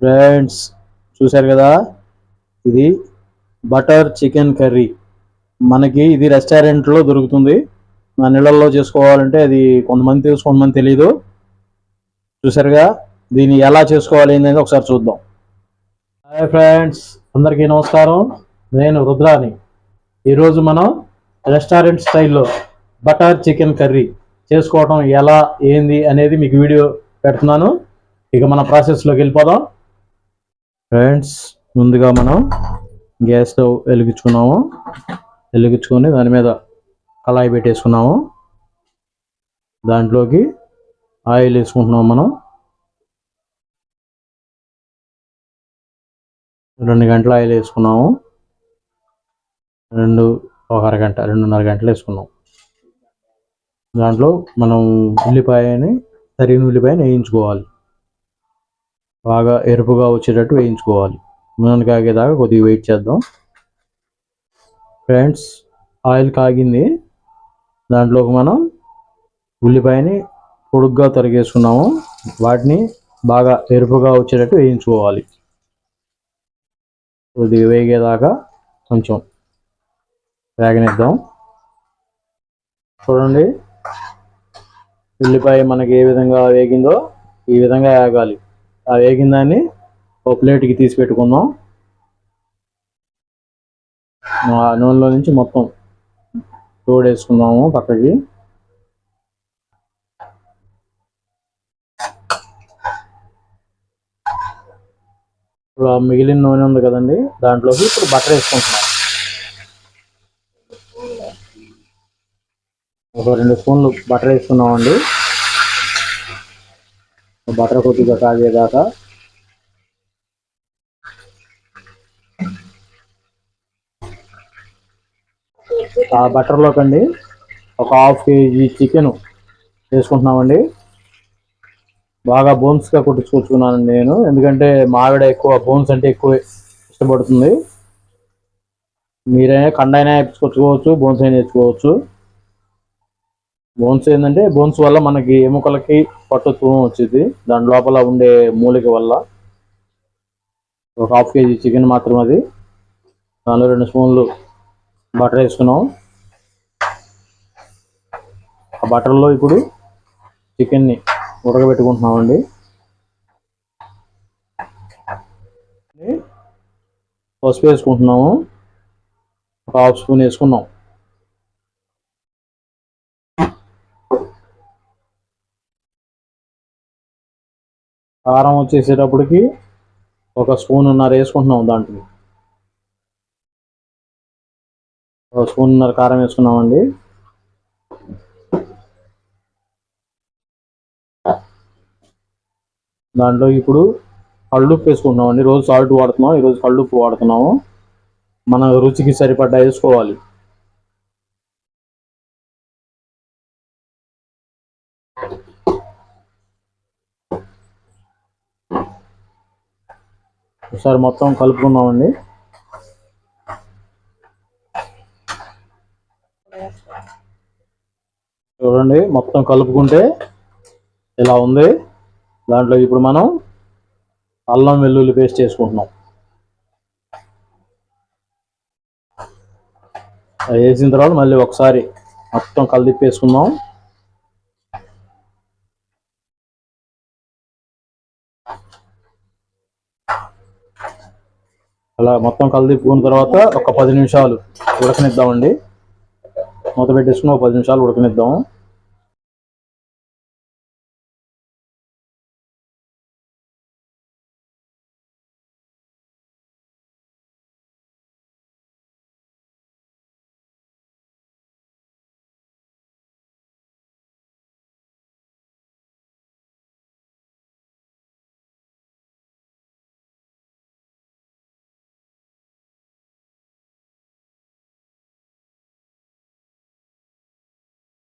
Friends, చూశారు కదా, ఇది బటర్ చికెన్ కర్రీ. మనకి ఇది రెస్టారెంట్లో దొరుకుతుంది. మన ఇళ్లలో చేసుకోవాలంటే అది కొంతమంది తెలుసు, కొంతమంది తెలీదు. చూసారుగా, దీన్ని ఎలా చేసుకోవాలి అనేది ఒకసారి చూద్దాం. హాయ్ ఫ్రెండ్స్, అందరికీ నమస్కారం. నేను రుద్రాని. ఈరోజు మనం రెస్టారెంట్ స్టైల్లో బటర్ చికెన్ కర్రీ చేసుకోవడం ఎలా ఏంది అనేది మీకు వీడియో పెడుతున్నాను. ఇక మన ప్రాసెస్లోకి వెళ్ళిపోదాం. ఫ్రెండ్స్, ముందుగా మనం గ్యాస్ స్టవ్ వెలిగించుకొని దాని మీద కళాయి పెట్టేసుకున్నాము. దాంట్లోకి ఆయిల్ వేసుకుంటున్నాము. మనం 2 గంటల ఆయిల్ వేసుకున్నాము. ఒక అరగంట 2.5 గంటలు వేసుకున్నాం. దాంట్లో మనం తరిగిన ఉల్లిపాయని వేయించుకోవాలి. బాగా ఎరుపుగా వచ్చేటట్టు వేయించుకోవాలి. నూనె కాగేదాకా కొద్దిగా వెయిట్ చేద్దాం. ఫ్రెండ్స్, ఆయిల్ కాగింది. దాంట్లోకి మనం ఉల్లిపాయని పొడుగ్గా తరిగేసుకున్నాము. వాటిని బాగా ఎరుపుగా వచ్చేటట్టు వేయించుకోవాలి. కొద్దిగా వేగేదాకా కొంచెం వేగనిద్దాం. చూడండి, ఉల్లిపాయ మనకి ఏ విధంగా వేగిందో ఈ విధంగా వేగాలి. ఆ వేగిన దాన్ని ఒక ప్లేట్కి తీసి పెట్టుకుందాం. ఆ నూనెలో నుంచి మొత్తం తోడేసుకుందాము పక్కకి. ఇప్పుడు మిగిలిన నూనె ఉంది కదండి, దాంట్లోకి ఇప్పుడు బటర్ వేసుకుంటున్నాం. ఒక 2 స్పూన్లు బటర్ వేసుకున్నామండి. బటర్ కొద్దిగా కాగేదాకా ఆ బటర్లోకండి ఒక 1/2 కేజీ చికెన్ వేసుకుంటున్నామండి. బాగా బోన్స్గా కొట్టించుకొచ్చుకున్నానండి నేను, ఎందుకంటే మా ఆవిడ ఎక్కువ బోన్స్ అంటే ఎక్కువ ఇష్టపడుతుంది. మీరైనా కండైనా వేసుకొచ్చుకోవచ్చు, బోన్స్ అయినా వేసుకోవచ్చు. బోన్స్ ఏంటంటే బోన్స్ వల్ల మనకి ఎముకలకి పట్టుత్వం వచ్చింది, దాని లోపల ఉండే మూలిక వల్ల. ఒక 1/2 కేజీ చికెన్ మాత్రం అది. దానిలో 2 స్పూన్లు బటర్ వేసుకున్నాం. ఆ బటర్లో ఇప్పుడు చికెన్ని ఉడకబెట్టుకుంటున్నామండి. పసుపు వేసుకుంటున్నాము. ఒక 1/2 స్పూన్ వేసుకున్నాం. కారం వచ్చేసేటప్పటికి ఒక 1.5 స్పూన్ వేసుకుంటున్నాం. దాంట్లో 1.5 స్పూన్ కారం వేసుకున్నామండి. దాంట్లో ఇప్పుడు కళ్ళుప్పు వేసుకుంటున్నామండి. రోజు సాల్ట్ వాడుతున్నాం, ఈరోజు కళ్ళుప్పు వాడుతున్నాము. మన రుచికి సరిపడ్డా వేసుకోవాలి. ఒకసారి మొత్తం కలుపుకున్నామండి. చూడండి, మొత్తం కలుపుకుంటే ఇలా ఉంది. దాంట్లో ఇప్పుడు మనం అల్లం వెల్లుల్లి పేస్ట్ చేసుకుంటున్నాం. అది వేసిన తర్వాత మళ్ళీ ఒకసారి మొత్తం కలిపేసుకుందాం. అలా మొత్తం కలిపుకున్న తర్వాత ఒక 10 నిమిషాలు ఉడకనిద్దామండి. మూత పెట్టేసుకుని ఒక 10 నిమిషాలు ఉడకనిద్దాం.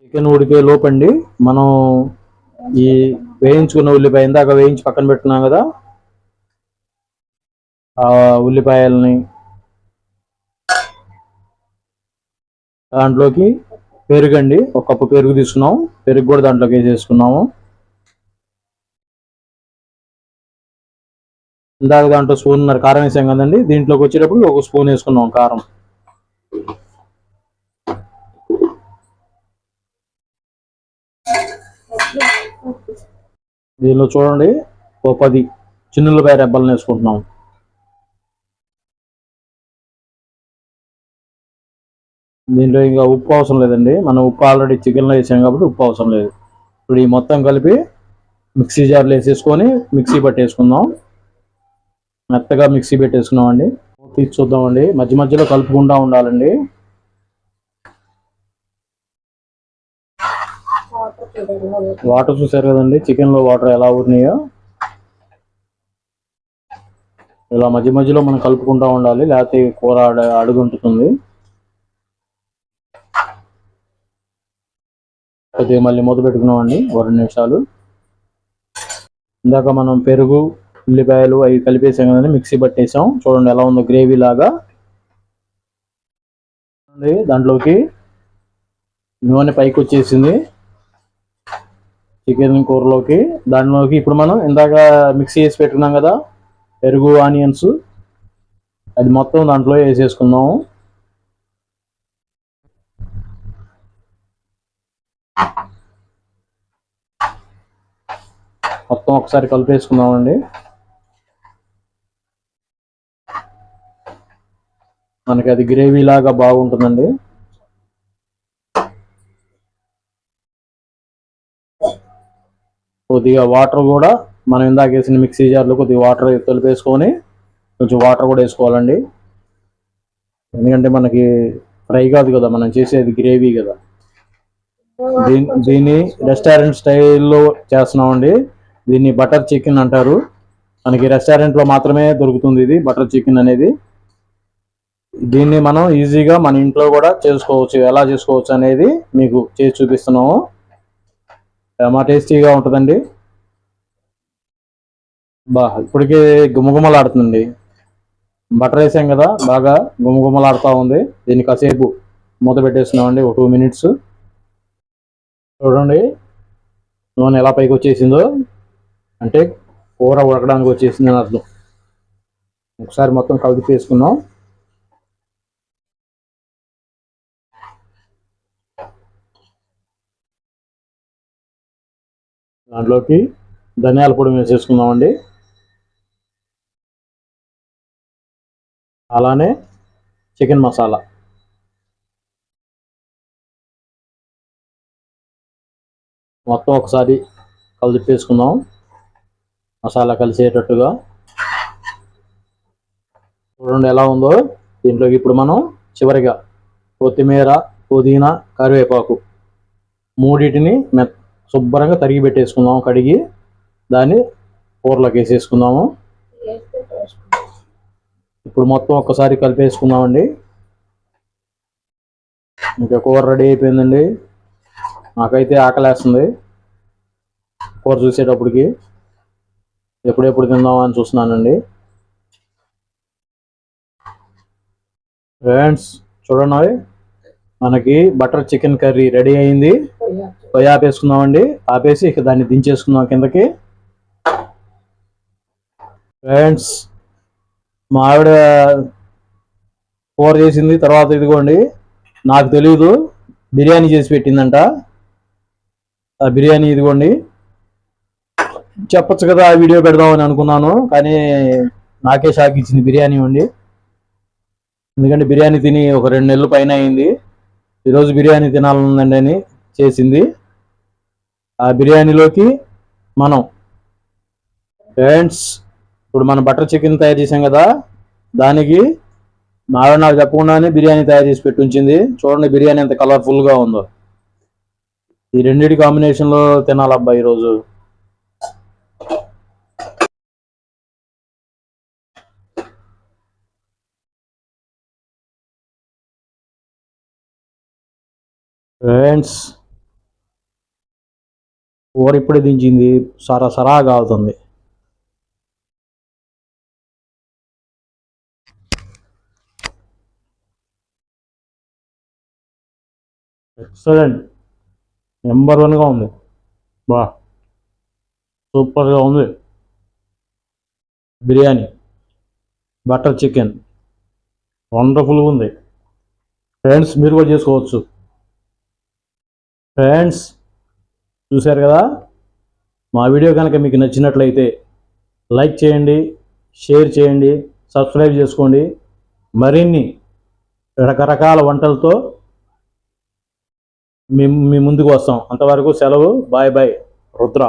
చికెన్ ఉడికే లోపండి మనం ఈ వేయించుకున్న ఉల్లిపాయ, ఇందాక వేయించి పక్కన పెట్టుకున్నాం కదా, ఆ ఉల్లిపాయలని దాంట్లోకి పెరుగండి, 1 కప్పు పెరుగు తీసుకున్నాం. పెరుగు కూడా దాంట్లోకి వేసేసుకున్నాము. ఇందాక దాంట్లో స్పూన్నర కారం వేసాం కదండి, దీంట్లోకి వచ్చేటప్పుడు ఒక స్పూన్ వేసుకున్నాం కారం. దీనిలో చూడండి ఓ 10 చిన్నులపాయ రెబ్బలను వేసుకుంటున్నాం. దీంట్లో ఇంకా ఉప్పు అవసరం లేదండి, మనం ఉప్పు ఆల్రెడీ చికెన్లో వేసాం కాబట్టి ఉప్పు అవసరం లేదు. ఇప్పుడు ఈ మొత్తం కలిపి మిక్సీ జార్లో వేసేసుకొని మిక్సీ పట్టేసుకుందాం. మెత్తగా మిక్సీ పెట్టేసుకున్నాం అండి. తీసి చూద్దామండి, మధ్య మధ్యలో కలుపుకుంటూ ఉండాలండి. వాటర్ చూసారు కదండి, చికెన్లో వాటర్ ఎలా ఊరినాయో. ఇలా మధ్య మధ్యలో మనం కలుపుకుంటూ ఉండాలి, లేకపోతే కూర అడుగుంటుంది. కొద్దిగా మళ్ళీ మూత పెట్టుకున్నామండి 2 నిమిషాలు. ఇందాక మనం పెరుగు, ఉల్లిపాయలు అవి కలిపేసాం కదండి, మిక్సీ పట్టేసాం. చూడండి ఎలా ఉందో గ్రేవీ లాగా. దాంట్లోకి నూనె పైకి వచ్చేసింది చికెన్ కూరలోకి. దాంట్లోకి ఇప్పుడు మనం ఇందాక మిక్సీ చేసి పెట్టుకున్నాం కదా పెరుగు, ఆనియన్స్, అది మొత్తం దాంట్లో వేసేసుకుందాం. మొత్తం ఒకసారి కలిపేసుకుందామండి. మనకి అది గ్రేవీ లాగా బాగుంటుందండి. కొద్దిగా వాటర్ కూడా మనం ఇందాక వేసిన మిక్సీ జార్లో కొద్దిగా వాటర్ కలిపేసుకొని కొంచెం వాటర్ కూడా వేసుకోవాలండి. ఎందుకంటే మనకి ఫ్రై కాదు కదా, మనం చేసేది గ్రేవీ కదా. దీన్ని రెస్టారెంట్ స్టైల్లో చేస్తున్నామండి. దీన్ని బటర్ చికెన్ అంటారు. మనకి రెస్టారెంట్లో మాత్రమే దొరుకుతుంది ఇది బటర్ చికెన్ అనేది. దీన్ని మనం ఈజీగా మన ఇంట్లో కూడా చేసుకోవచ్చు. ఎలా చేసుకోవచ్చు అనేది మీకు చేసి చూపిస్తున్నాము. మా టేస్టీగా ఉంటుందండి. ఇప్పటికే గుమగుమలాడుతుంది. బటర్ వేసాం కదా, బాగా గుమగుమలాడుతూ ఉంది. దీన్ని కాసేపు మూత పెట్టేస్తున్నామండి, ఒక 2 మినిట్స్. చూడండి నూనె ఎలా పైకి వచ్చేసిందో, అంటే కూర ఉడకడానికి వచ్చేసింది అని అర్థం. ఒకసారి మొత్తం కలిపి వేసుకున్నాం. దాంట్లోకి ధనియాల పొడి వేసేసుకుందామండి. అలానే చికెన్ మసాలా మొత్తం ఒకసారి కలిపేసుకుందాం, మసాలా కలిసేటట్టుగా. చూడండి ఎలా ఉందో. దీంట్లోకి ఇప్పుడు మనం చివరిగా కొత్తిమీర, పుదీనా, కరివేపాకు మూడింటిని శుభ్రంగా తరిగి పెట్టేసుకుందాం. కడిగి దాన్ని కూరలోకి వేసేసుకుందాము. ఇప్పుడు మొత్తం ఒక్కసారి కలిపేసుకుందామండి. ఇంకా కూర రెడీ అయిపోయిందండి. నాకైతే ఆకలేస్తుంది కూర చూసేటప్పటికి. ఎప్పుడెప్పుడు తిందామని చూస్తున్నానండి. ఫ్రెండ్స్ చూడండి, మనకి బటర్ చికెన్ కర్రీ రెడీ అయింది. పొయ్యి ఆపేసుకుందామండి. ఆపేసి ఇక దాన్ని దించేసుకుందాం కిందకి. ఫ్రెండ్స్ మా ఆవిడ కూర చేసింది, తర్వాత ఇదిగోండి నాకు తెలీదు బిర్యానీ చేసి పెట్టిందంట. ఆ బిర్యానీ ఇదిగోండి. చెప్పచ్చు కదా ఆ వీడియో పెడదామని అనుకున్నాను, కానీ నాకే షాక్ ఇచ్చింది బిర్యానీ వండి. ఎందుకంటే బిర్యానీ తిని ఒక 2 నెలలు పైన అయింది. ఈరోజు బిర్యానీ తినాలనుందండి అని చేసింది. ఆ బిర్యానీలోకి మనం ఫ్రెండ్స్ ఇప్పుడు మనం బటర్ చికెన్ తయారు చేసాం కదా, దానికి మా ఆవిడ నాకు చెప్పకుండానే బిర్యానీ తయారు చేసి పెట్టి ఉంచింది. చూడండి బిర్యానీ ఎంత కలర్ఫుల్గా ఉందో. ఈ రెండింటి కాంబినేషన్లో తినాలబ్బా ఈరోజు. ఫ్రెండ్స్ కూర ఇప్పుడే దించింది, సరా సరా కాలుతుంది. ఎక్సలెంట్, నెంబర్ 1గా ఉంది. బా సూపర్గా ఉంది. బిర్యానీ, బటర్ చికెన్ వండర్ఫుల్గా ఉంది ఫ్రెండ్స్. మీరు కూడా చేసుకోవచ్చు ఫ్రెండ్స్. చూశారు కదా, మా వీడియో కనుక మీకు నచ్చినట్లయితే లైక్ చేయండి, షేర్ చేయండి, సబ్స్క్రైబ్ చేసుకోండి. మరిన్ని రకరకాల వంటలతో మీ ముందుకు వస్తాం. అంతవరకు సెలవు. Bye bye. రుద్ర.